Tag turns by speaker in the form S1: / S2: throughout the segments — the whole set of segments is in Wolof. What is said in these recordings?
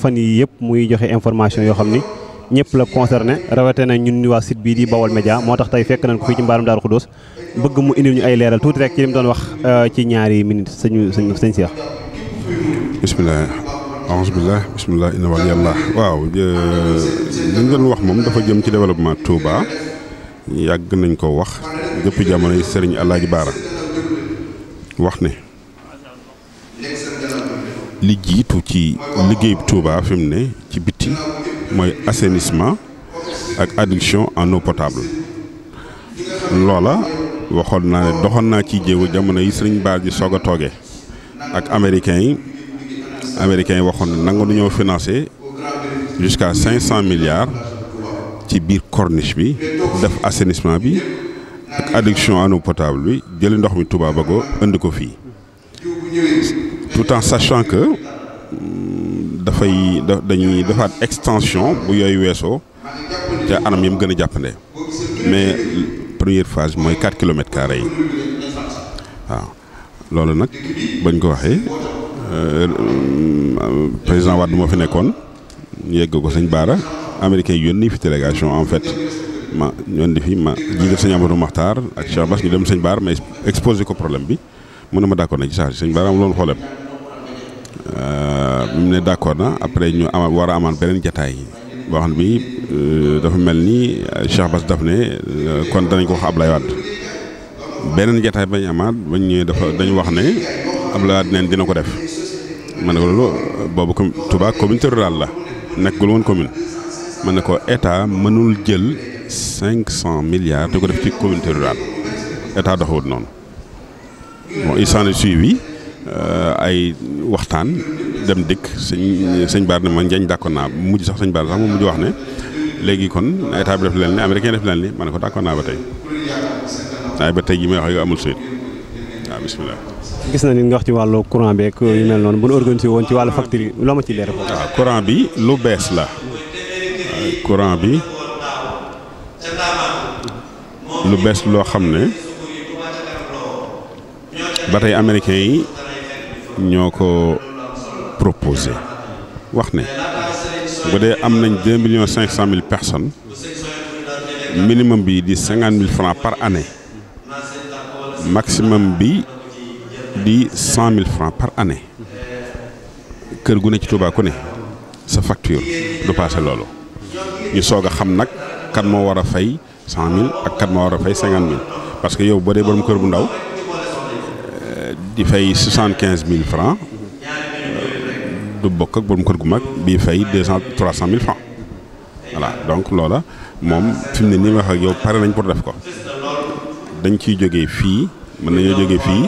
S1: fan yi yëpp muy joxe information yoo xam ni ñëpp la concerné rawatina ñun waa site bii di Baol Média moo tax tey fekk nañ ko fii ci mbaarum Daaru Xudoos bëgg mu indil ñu ay leeral tuuti rek ci li mu doon wax ci ñaari minutes sëñ Cheikh.
S2: bisimilah alhamdulilah bisimilah inna waliyallah waaw li ñu doon wax moom dafa jëm ci développement Touba yàgg nañ ko wax depuis jamono yi Serigne Alaaji Baara wax ne li jiitu ci liggéey Touba fi mu ne ci bitti mooy assainissement ak adduction en eau potable loola waxoon naa ne doxoon naa ci jéego jamono yi Serigne Baar ji soog a toogee ak américains yi waxoon ne nangu du ñoo financé jusqu'à 500 milliards ci biir corniche bi def assainissement bi ak adduction en eau potable bi jëli ndox mi Touba Bago indi ko fii tout en sachant que dañuy defaat extension bu yooyu weesoo te anam yi mu gën a jàppande mais première phase mooy 4 kilomètres carrés yi waaw loolu nag bañ ko waxee président Wade moo fi nekkoon ñu yegg ko sëñ Baara américain yi yónni fi délégation en fait ma yónni fi ma jiital sëñ Amadou Makhtar ak Cheikh Bass ñu dem sëñ Baara mais exposé ko problème bi mu ne ma d'accord na ci saa si sëñ Baara am loolu problème mu ne d'accord na après ñu war a amaan beneen jataay boo xam ne bi dafa mel ni Cheikh Bass daf ne kon danañ ko wax Ablaye Wade beneen jataay bañ amaat bañ ñëwee dañu wax ne Ablaye Wade neen dina ko def ma ne ko loolu boobu Touba communauté rurale la nekkul woon commune ma ne ko état mënul jël 500 milliards di ko def ci communauté rurale état doxewut noonu bon il s'en est suivi ay waxtaan dem dikk sëñ Baar ne ma njañ d'accord naa mujj sax sëñ Baar sax moom mujj wax ne léegi kon état bi def leen ni américain def leen ni ma ne ko d'accord naa ba tey waaye ba tey ji may wax yow amul suite waaw bisimilah.
S1: gis na ni nga wax ci wàllu courant beeg yu mel noonu bu ñu organisé woon ci wàllu facture yi loo ma ci leer.
S2: waaw courant bi lu bees la courant bi lu bees loo xam ne ba tey américain yi ñoo ko proposé wax ne bu dee am nañ 2,5 millions personnes minimum bi di 50 000 francs par année maximum bi di 100 000 francs par année kër gu ne ci Touba ku ne sa facture du passé loolu ñu soog a xam nag kan moo war a fay 100 000 ak kan moo war a fay 50 000 parce que yow boo dee borom kër bu ndaw di fay 75 000 francs du bokk ak borom kër gu mag bii fay 300 000 francs voilà donc loola moom fi mu ne nii ma wax ak yow pare nañ pour def ko dañ ciy jógee fii mën nañoo jógee fii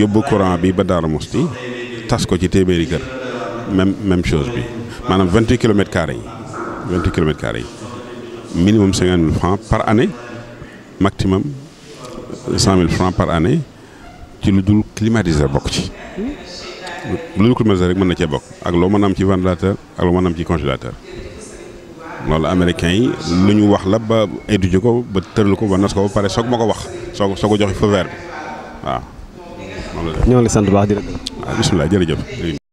S2: yóbbu courant bi ba Darou Mouhty tas ko ci téeméeri kër même chose bi maanaam 28 kilomètres carrés yi minimum 50 000 francs par année maximum 100 000 francs par année ci lu dul climatiseur bokk ci lu dul climatiseur rek mën na cee bokk ak loo mën a am ci ventilateur ak loo mën a am ci congélateur loolu américain yi lu ñu wax la ba étudier ko ba tëral ko ba nas ko ba pare soog ma ko wax soog ko joxe feu vert bi waaw.
S1: ñoo ngi sant bu baax di la.
S2: waaw bisimilah jërëjëf.